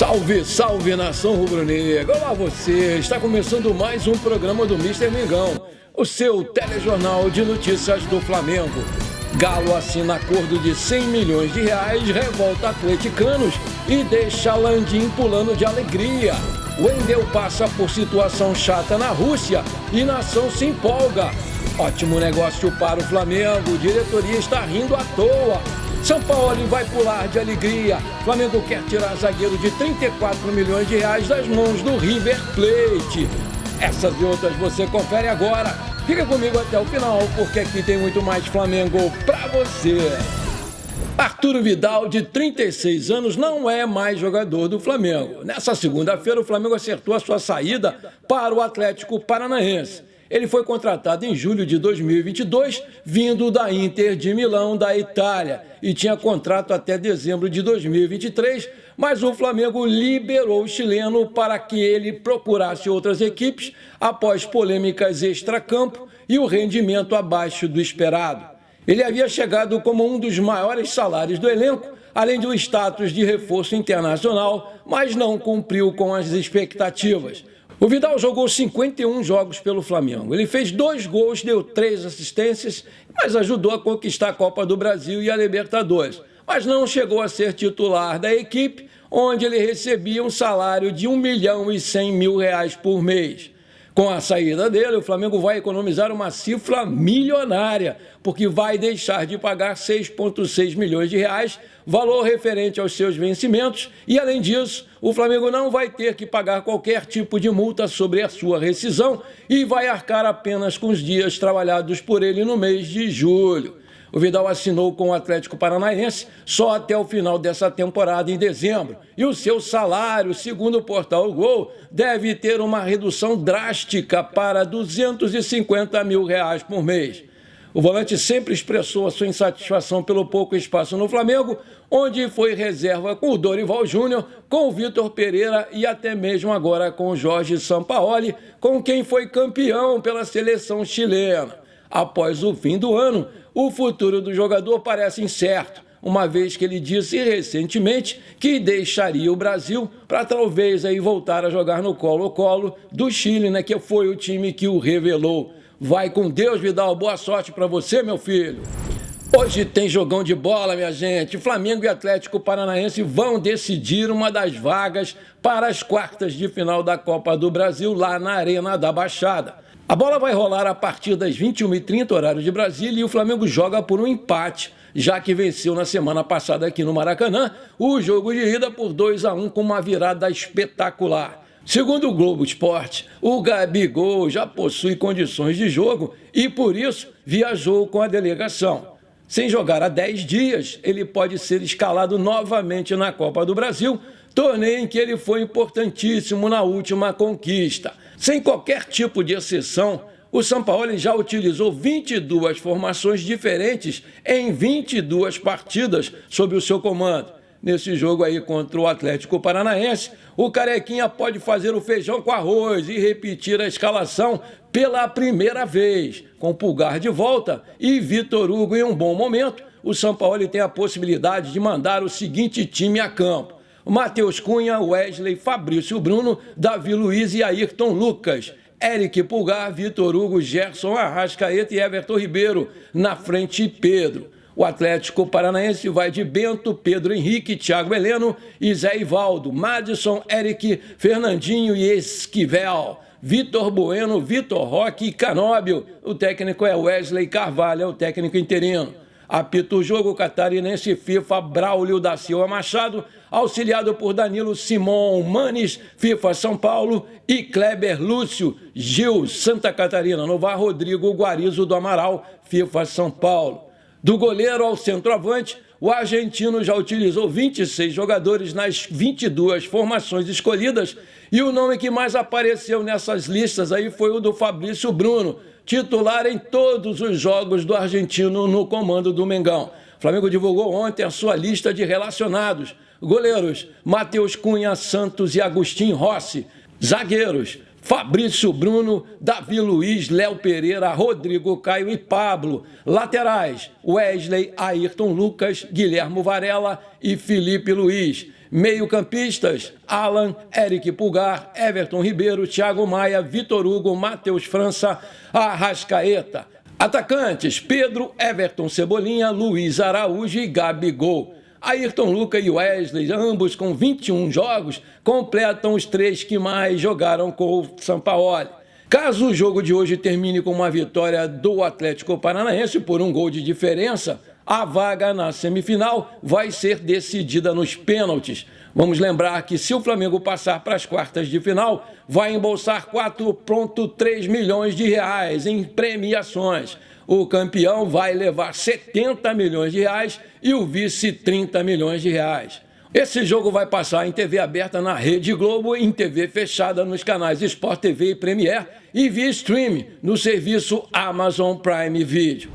Salve, salve, nação rubro-negra! Olá você! Está começando mais um programa do Mister Mengão, o seu telejornal de notícias do Flamengo. Galo assina acordo de 100 milhões de reais, revolta atleticanos e deixa Landim pulando de alegria. Wendel passa por situação chata na Rússia e nação se empolga. Ótimo negócio para o Flamengo, diretoria está rindo à toa. São Paulo vai pular de alegria. Flamengo quer tirar zagueiro de 34 milhões de reais das mãos do River Plate. Essas e outras você confere agora. Fica comigo até o final, porque aqui tem muito mais Flamengo pra você. Arturo Vidal, de 36 anos, não é mais jogador do Flamengo. Nessa segunda-feira, o Flamengo acertou a sua saída para o Atlético Paranaense. Ele foi contratado em julho de 2022, vindo da Inter de Milão, da Itália, e tinha contrato até dezembro de 2023, mas o Flamengo liberou o chileno para que ele procurasse outras equipes após polêmicas extracampo e o rendimento abaixo do esperado. Ele havia chegado como um dos maiores salários do elenco, além do status de reforço internacional, mas não cumpriu com as expectativas. O Vidal jogou 51 jogos pelo Flamengo. Ele fez 2 gols, deu 3 assistências, mas ajudou a conquistar a Copa do Brasil e a Libertadores. Mas não chegou a ser titular da equipe, onde ele recebia um salário de R$1.100.000 por mês. Com a saída dele, o Flamengo vai economizar uma cifra milionária, porque vai deixar de pagar 6,6 milhões de reais, valor referente aos seus vencimentos, e além disso, o Flamengo não vai ter que pagar qualquer tipo de multa sobre a sua rescisão e vai arcar apenas com os dias trabalhados por ele no mês de julho. O Vidal assinou com o Atlético Paranaense só até o final dessa temporada, em dezembro. E o seu salário, segundo o portal Gol, deve ter uma redução drástica para R$250 mil por mês. O volante sempre expressou a sua insatisfação pelo pouco espaço no Flamengo, onde foi reserva com o Dorival Júnior, com o Vitor Pereira e até mesmo agora com o Jorge Sampaoli, com quem foi campeão pela seleção chilena. Após o fim do ano, o futuro do jogador parece incerto, uma vez que ele disse recentemente que deixaria o Brasil para talvez aí voltar a jogar no Colo-Colo do Chile, né, que foi o time que o revelou. Vai com Deus, Vidal, boa sorte para você, meu filho. Hoje tem jogão de bola, minha gente. Flamengo e Atlético Paranaense vão decidir uma das vagas para as quartas de final da Copa do Brasil lá na Arena da Baixada. A bola vai rolar a partir das 21h30, horário de Brasília, e o Flamengo joga por um empate, já que venceu na semana passada aqui no Maracanã o jogo de ida por 2-1 com uma virada espetacular. Segundo o Globo Esporte, o Gabigol já possui condições de jogo e, por isso, viajou com a delegação. Sem jogar há 10 dias, ele pode ser escalado novamente na Copa do Brasil, torneio em que ele foi importantíssimo na última conquista. Sem qualquer tipo de exceção, o Sampaoli já utilizou 22 formações diferentes em 22 partidas sob o seu comando. Nesse jogo aí contra o Atlético Paranaense, o Carequinha pode fazer o feijão com arroz e repetir a escalação pela primeira vez. Com Pulgar de volta e Vitor Hugo em um bom momento, o Sampaoli tem a possibilidade de mandar o seguinte time a campo: Matheus Cunha, Wesley, Fabrício Bruno, Davi Luiz e Ayrton Lucas. Eric Pulgar, Vitor Hugo, Gerson Arrascaeta e Everton Ribeiro. Na frente, Pedro. O Atlético Paranaense vai de Bento, Pedro Henrique, Thiago Heleno e Zé Ivaldo. Madison, Eric, Fernandinho e Esquivel. Vitor Bueno, Vitor Roque e Canóbio. O técnico é Wesley Carvalho, é o técnico interino. Apita o jogo catarinense FIFA Braulio da Silva Machado, auxiliado por Danilo Simon Manes, FIFA São Paulo, e Kleber Lúcio, Gil Santa Catarina. No VAR, Rodrigo Guarizo do Amaral, FIFA São Paulo. Do goleiro ao centroavante, o argentino já utilizou 26 jogadores nas 22 formações escolhidas e o nome que mais apareceu nessas listas aí foi o do Fabrício Bruno, titular em todos os jogos do argentino no comando do Mengão. O Flamengo divulgou ontem a sua lista de relacionados. Goleiros: Matheus Cunha, Santos e Agustin Rossi. Zagueiros: Fabrício Bruno, Davi Luiz, Léo Pereira, Rodrigo Caio e Pablo. Laterais, Wesley, Ayrton Lucas, Guilhermo Varela e Felipe Luiz. Meio-campistas, Alan, Eric Pulgar, Everton Ribeiro, Thiago Maia, Vitor Hugo, Matheus França, Arrascaeta. Atacantes, Pedro, Everton Cebolinha, Luiz Araújo e Gabigol. Ayrton Lucas e Wesley, ambos com 21 jogos, completam os 3 que mais jogaram com o Sampaoli. Caso o jogo de hoje termine com uma vitória do Atlético Paranaense por 1 gol de diferença, a vaga na semifinal vai ser decidida nos pênaltis. Vamos lembrar que se o Flamengo passar para as quartas de final, vai embolsar 4,3 milhões de reais em premiações. O campeão vai levar 70 milhões de reais e o vice 30 milhões de reais. Esse jogo vai passar em TV aberta na Rede Globo e em TV fechada nos canais Sport TV e Premiere e via streaming no serviço Amazon Prime Video.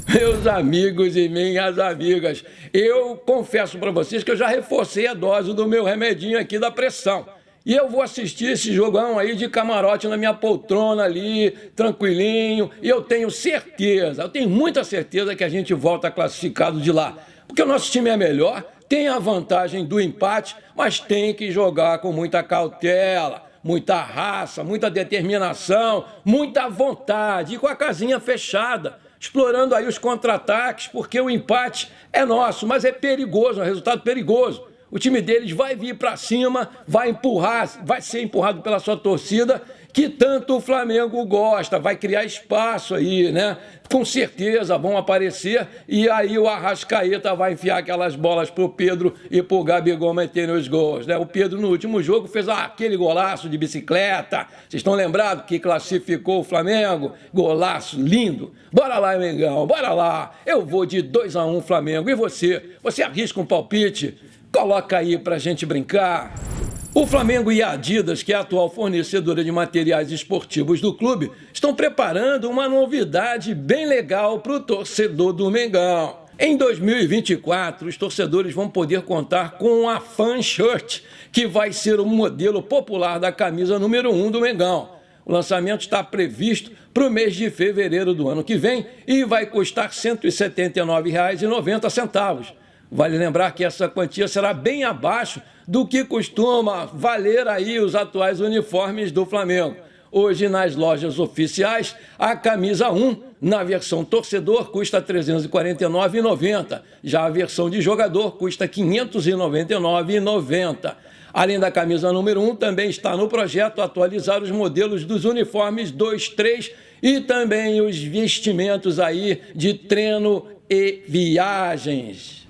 Meus amigos e minhas amigas, eu confesso para vocês que eu já reforcei a dose do meu remedinho aqui da pressão. E eu vou assistir esse jogão aí de camarote na minha poltrona ali, tranquilinho. E eu tenho certeza, eu tenho muita certeza que a gente volta classificado de lá. Porque o nosso time é melhor, tem a vantagem do empate, mas tem que jogar com muita cautela, muita raça, muita determinação, muita vontade e com a casinha fechada, explorando aí os contra-ataques, porque o empate é nosso, mas é perigoso, é um resultado perigoso. O time deles vai vir para cima, vai empurrar, vai ser empurrado pela sua torcida, que tanto o Flamengo gosta, vai criar espaço aí, né? Com certeza vão aparecer e aí o Arrascaeta vai enfiar aquelas bolas pro Pedro e pro Gabigol meterem os gols, né? O Pedro no último jogo fez aquele golaço de bicicleta, vocês estão lembrados que classificou o Flamengo? Golaço lindo. Bora lá, Mengão, bora lá. Eu vou de 2-1 Flamengo. E você? Você arrisca um palpite? Coloca aí pra gente brincar. O Flamengo e a Adidas, que é a atual fornecedora de materiais esportivos do clube, estão preparando uma novidade bem legal para o torcedor do Mengão. Em 2024, os torcedores vão poder contar com a Fan Shirt, que vai ser o modelo popular da camisa número 1 do Mengão. O lançamento está previsto para o mês de fevereiro do ano que vem e vai custar R$ 179,90. Vale lembrar que essa quantia será bem abaixo do que costuma valer aí os atuais uniformes do Flamengo. Hoje, nas lojas oficiais, a camisa 1, na versão torcedor, custa R$ 349,90. Já a versão de jogador custa R$ 599,90. Além da camisa número 1, também está no projeto atualizar os modelos dos uniformes 2, 3 e também os vestimentos aí de treino e viagens.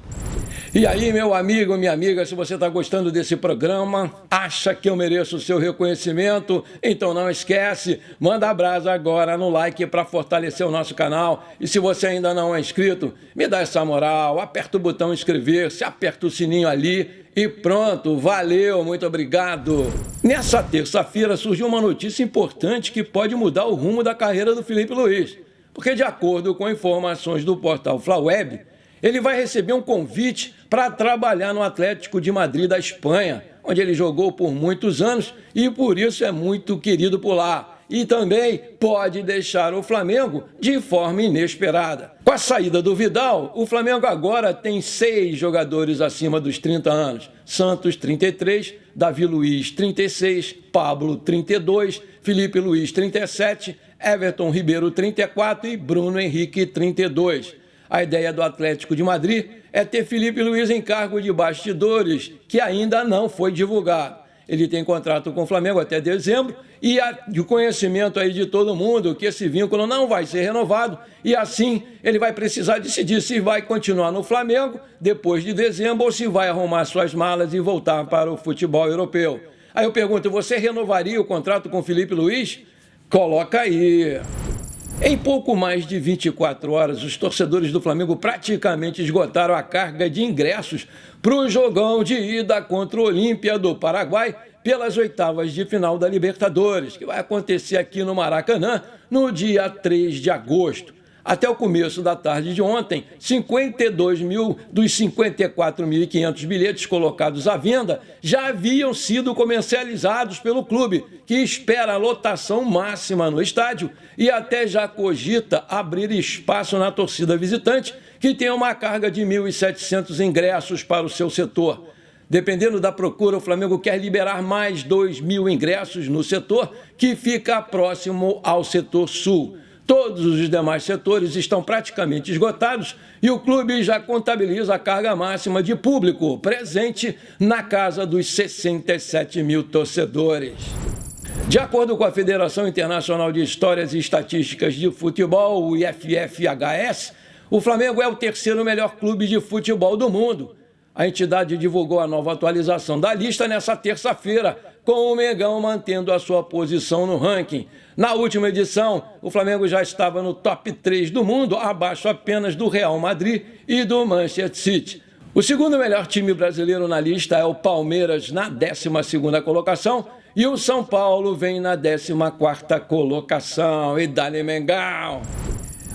E aí, meu amigo, minha amiga, se você está gostando desse programa, acha que eu mereço o seu reconhecimento, então não esquece, manda brasa agora no like para fortalecer o nosso canal. E se você ainda não é inscrito, me dá essa moral, aperta o botão inscrever-se, aperta o sininho ali e pronto, valeu, muito obrigado. Nessa terça-feira surgiu uma notícia importante que pode mudar o rumo da carreira do Felipe Luiz, porque de acordo com informações do portal Flaweb, ele vai receber um convite para trabalhar no Atlético de Madrid da Espanha, onde ele jogou por muitos anos e por isso é muito querido por lá. E também pode deixar o Flamengo de forma inesperada. Com a saída do Vidal, o Flamengo agora tem 6 jogadores acima dos 30 anos. Santos, 33, Davi Luiz, 36, Pablo, 32, Felipe Luiz, 37, Everton Ribeiro, 34 e Bruno Henrique, 32. A ideia do Atlético de Madrid é ter Felipe Luiz em cargo de bastidores, que ainda não foi divulgado. Ele tem contrato com o Flamengo até dezembro e de conhecimento aí de todo mundo que esse vínculo não vai ser renovado e assim ele vai precisar decidir se vai continuar no Flamengo depois de dezembro ou se vai arrumar suas malas e voltar para o futebol europeu. Aí eu pergunto, você renovaria o contrato com o Felipe Luiz? Coloca aí. Em pouco mais de 24 horas, os torcedores do Flamengo praticamente esgotaram a carga de ingressos para o jogão de ida contra o Olímpia do Paraguai pelas oitavas de final da Libertadores, que vai acontecer aqui no Maracanã no dia 3 de agosto. Até o começo da tarde de ontem, 52 mil dos 54.500 bilhetes colocados à venda já haviam sido comercializados pelo clube, que espera a lotação máxima no estádio e até já cogita abrir espaço na torcida visitante, que tem uma carga de 1.700 ingressos para o seu setor. Dependendo da procura, o Flamengo quer liberar mais 2.000 ingressos no setor, que fica próximo ao setor sul. Todos os demais setores estão praticamente esgotados e o clube já contabiliza a carga máxima de público presente na casa dos 67 mil torcedores. De acordo com a Federação Internacional de Histórias e Estatísticas de Futebol, o IFFHS, o Flamengo é o terceiro melhor clube de futebol do mundo. A entidade divulgou a nova atualização da lista nesta terça-feira, com o Mengão mantendo a sua posição no ranking. Na última edição, o Flamengo já estava no top 3 do mundo, abaixo apenas do Real Madrid e do Manchester City. O segundo melhor time brasileiro na lista é o Palmeiras, na 12ª colocação, e o São Paulo vem na 14ª colocação. E dá-lhe Mengão!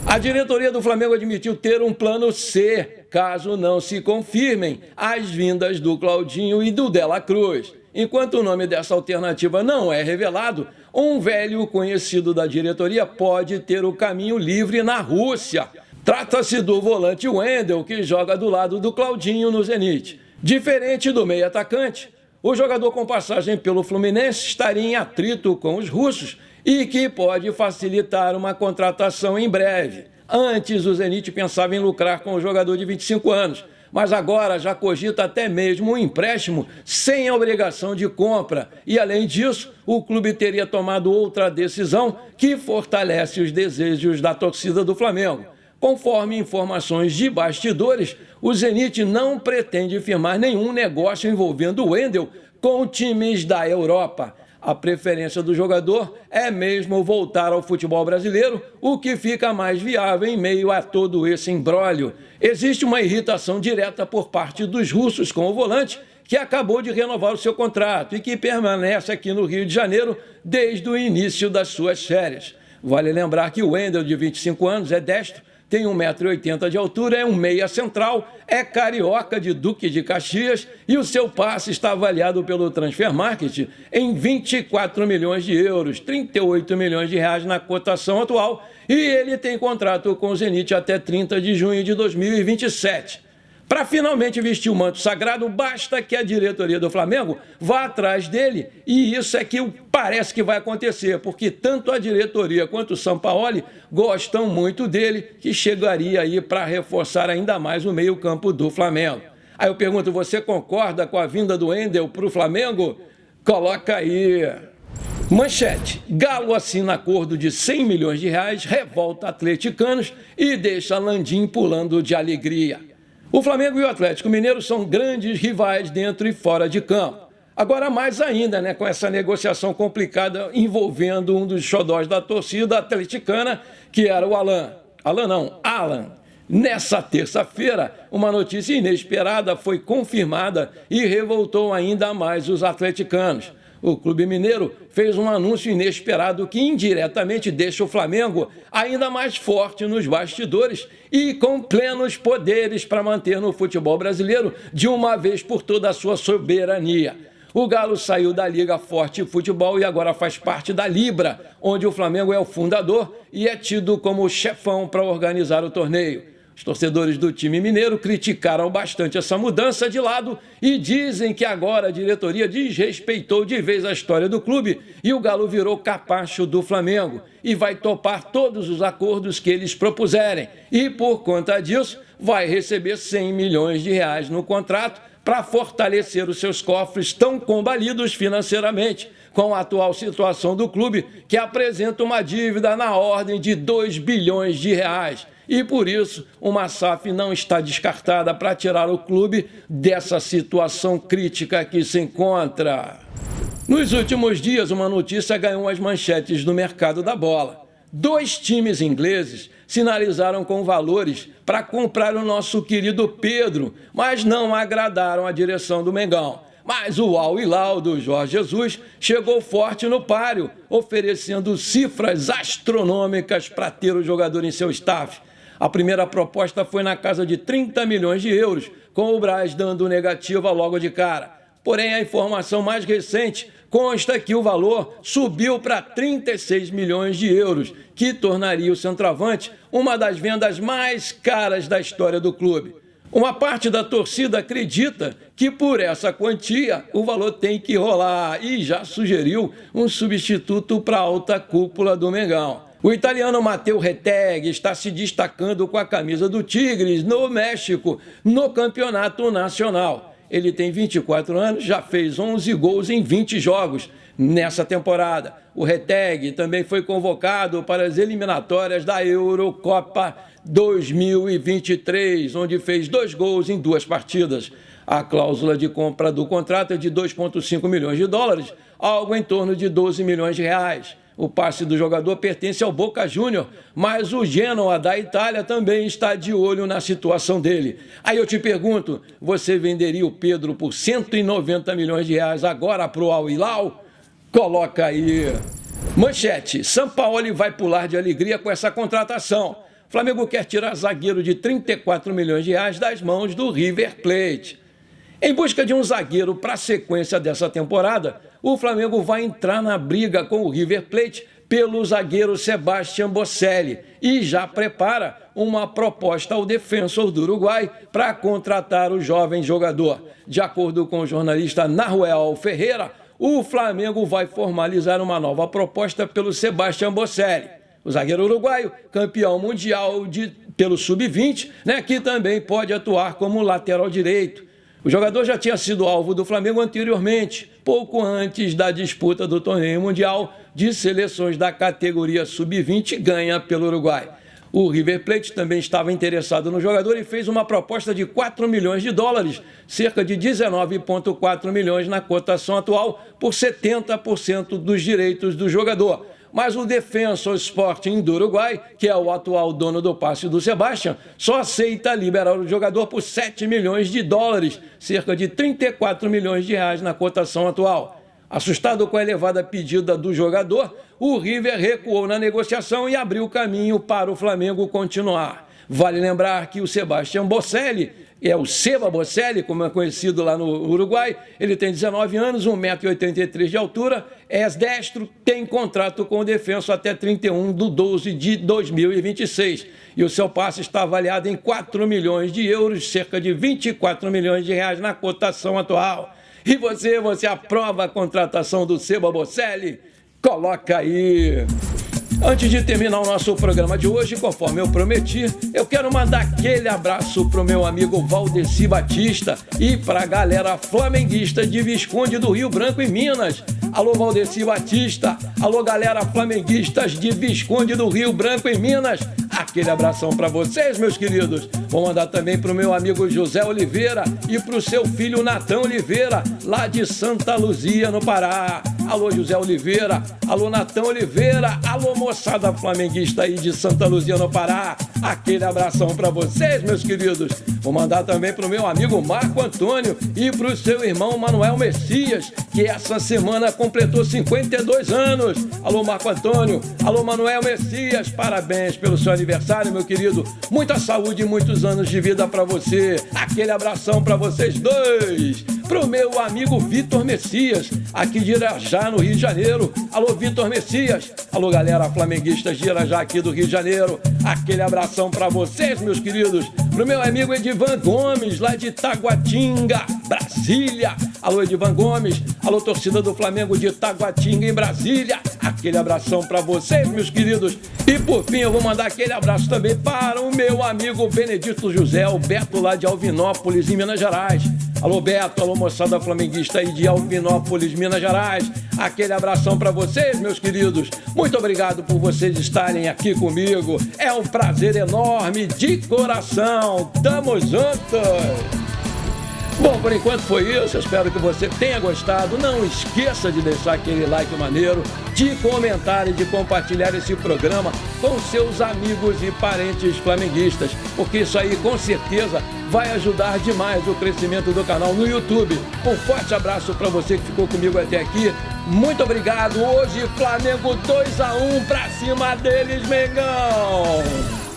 A diretoria do Flamengo admitiu ter um plano C, caso não se confirmem as vindas do Claudinho e do Dela Cruz. Enquanto o nome dessa alternativa não é revelado, um velho conhecido da diretoria pode ter o caminho livre na Rússia. Trata-se do volante Wendel, que joga do lado do Claudinho no Zenit. Diferente do meio-atacante, o jogador com passagem pelo Fluminense estaria em atrito com os russos e que pode facilitar uma contratação em breve. Antes, o Zenit pensava em lucrar com o jogador de 25 anos, mas agora já cogita até mesmo um empréstimo sem a obrigação de compra. E, além disso, o clube teria tomado outra decisão que fortalece os desejos da torcida do Flamengo. Conforme informações de bastidores, o Zenit não pretende firmar nenhum negócio envolvendo o Wendel com times da Europa. A preferência do jogador é mesmo voltar ao futebol brasileiro, o que fica mais viável em meio a todo esse imbróglio. Existe uma irritação direta por parte dos russos com o volante, que acabou de renovar o seu contrato e que permanece aqui no Rio de Janeiro desde o início das suas férias. Vale lembrar que o Wendel, de 25 anos, é destro, tem 1,80 m de altura, é um meia central, é carioca de Duque de Caxias e o seu passe está avaliado pelo Transfer Market em 24 milhões de euros, 38 milhões de reais na cotação atual, e ele tem contrato com o Zenit até 30 de junho de 2027. Para finalmente vestir o manto sagrado, basta que a diretoria do Flamengo vá atrás dele, e isso é que parece que vai acontecer, porque tanto a diretoria quanto o Sampaoli gostam muito dele, que chegaria aí para reforçar ainda mais o meio-campo do Flamengo. Aí eu pergunto, você concorda com a vinda do Wendel para o Flamengo? Coloca aí. Manchete: Galo assina acordo de 100 milhões de reais, revolta atleticanos e deixa Landim pulando de alegria. O Flamengo e o Atlético Mineiro são grandes rivais dentro e fora de campo. Agora mais ainda, com essa negociação complicada envolvendo um dos xodós da torcida atleticana, que era o Alan. Nessa terça-feira, uma notícia inesperada foi confirmada e revoltou ainda mais os atleticanos. O clube mineiro fez um anúncio inesperado que indiretamente deixa o Flamengo ainda mais forte nos bastidores e com plenos poderes para manter no futebol brasileiro de uma vez por toda a sua soberania. O Galo saiu da Liga Forte Futebol e agora faz parte da Libra, onde o Flamengo é o fundador e é tido como chefão para organizar o torneio. Os torcedores do time mineiro criticaram bastante essa mudança de lado e dizem que agora a diretoria desrespeitou de vez a história do clube e o Galo virou capacho do Flamengo e vai topar todos os acordos que eles propuserem. E por conta disso vai receber 100 milhões de reais no contrato para fortalecer os seus cofres tão combalidos financeiramente, com a atual situação do clube, que apresenta uma dívida na ordem de 2 bilhões de reais. E por isso, uma SAF não está descartada para tirar o clube dessa situação crítica que se encontra. Nos últimos dias, uma notícia ganhou as manchetes do mercado da bola. 2 times ingleses sinalizaram com valores para comprar o nosso querido Pedro, mas não agradaram a direção do Mengão. Mas o Al Hilal do Jorge Jesus chegou forte no páreo, oferecendo cifras astronômicas para ter o jogador em seu staff. A primeira proposta foi na casa de 30 milhões de euros, com o Brás dando negativa logo de cara. Porém, a informação mais recente consta que o valor subiu para 36 milhões de euros, que tornaria o centroavante uma das vendas mais caras da história do clube. Uma parte da torcida acredita que por essa quantia o valor tem que rolar e já sugeriu um substituto para a alta cúpula do Mengão. O italiano Matteo Retegui está se destacando com a camisa do Tigres no México, no campeonato nacional. Ele tem 24 anos, já fez 11 gols em 20 jogos nessa temporada. O Retegui também foi convocado para as eliminatórias da Eurocopa 2023, onde fez 2 gols em 2 partidas. A cláusula de compra do contrato é de 2,5 milhões de dólares, algo em torno de 12 milhões de reais. O passe do jogador pertence ao Boca Juniors, mas o Genoa da Itália também está de olho na situação dele. Aí eu te pergunto, você venderia o Pedro por 190 milhões de reais agora para o Al Hilal? Coloca aí. Manchete, Sampaoli vai pular de alegria com essa contratação. Flamengo quer tirar zagueiro de 34 milhões de reais das mãos do River Plate. Em busca de um zagueiro para a sequência dessa temporada, o Flamengo vai entrar na briga com o River Plate pelo zagueiro Sebastián Boselli e já prepara uma proposta ao Defensor do Uruguai para contratar o jovem jogador. De acordo com o jornalista Nahuel Ferreira, o Flamengo vai formalizar uma nova proposta pelo Sebastián Boselli. O zagueiro uruguaio, campeão mundial pelo Sub-20, que também pode atuar como lateral direito. O jogador já tinha sido alvo do Flamengo anteriormente, pouco antes da disputa do torneio mundial de seleções da categoria Sub-20 ganha pelo Uruguai. O River Plate também estava interessado no jogador e fez uma proposta de 4 milhões de dólares, cerca de 19,4 milhões na cotação atual, por 70% dos direitos do jogador. Mas o Defensor Sporting do Uruguai, que é o atual dono do passe do Sebastián, só aceita liberar o jogador por 7 milhões de dólares, cerca de 34 milhões de reais na cotação atual. Assustado com a elevada pedida do jogador, o River recuou na negociação e abriu caminho para o Flamengo continuar. Vale lembrar que o Sebastián Boselli, o Seba Boselli, como é conhecido lá no Uruguai, ele tem 19 anos, 1,83 m de altura, é destro, tem contrato com o Defensor até 31/12 de 2026. E o seu passe está avaliado em 4 milhões de euros, cerca de 24 milhões de reais na cotação atual. E você aprova a contratação do Seba Boselli? Coloca aí! Antes de terminar o nosso programa de hoje, conforme eu prometi, eu quero mandar aquele abraço pro meu amigo Valdeci Batista e pra galera flamenguista de Visconde do Rio Branco em Minas. Alô, Valdeci Batista, alô, galera flamenguistas de Visconde do Rio Branco em Minas. Aquele abração para vocês, meus queridos. Vou mandar também pro meu amigo José Oliveira e pro seu filho Natão Oliveira, lá de Santa Luzia, no Pará. Alô, José Oliveira, alô, Natão Oliveira, alô, moçada flamenguista aí de Santa Luzia, no Pará. Aquele abração para vocês, meus queridos. Vou mandar também pro meu amigo Marco Antônio e pro seu irmão Manuel Messias, que essa semana completou 52 anos. Alô, Marco Antônio, alô, Manuel Messias, parabéns pelo seu aniversário, meu querido. Muita saúde e muitos anos de vida para você. Aquele abração para vocês dois. Pro meu amigo Vitor Messias, aqui de Irajá, no Rio de Janeiro. Alô, Vitor Messias. Alô, galera flamenguista de Irajá, aqui do Rio de Janeiro. Aquele abração para vocês, meus queridos. Pro meu amigo Edivan Gomes, lá de Taguatinga, Brasília. Alô, Edivan Gomes. Alô, torcida do Flamengo de Taguatinga, em Brasília. Aquele abração para vocês, meus queridos. E por fim, eu vou mandar aquele abraço também para o meu amigo Benedito José, o Beto, lá de Alvinópolis, em Minas Gerais. Alô, Beto, alô, moçada flamenguista aí de Alvinópolis, Minas Gerais. Aquele abração para vocês, meus queridos. Muito obrigado por vocês estarem aqui comigo. É um prazer enorme, de coração. Tamo juntos! Bom, por enquanto foi isso. Eu espero que você tenha gostado. Não esqueça de deixar aquele like maneiro, de comentar e de compartilhar esse programa com seus amigos e parentes flamenguistas, porque isso aí com certeza vai ajudar demais o crescimento do canal no YouTube. Um forte abraço para você que ficou comigo até aqui. Muito obrigado. Hoje Flamengo 2-1 para cima deles, Mengão.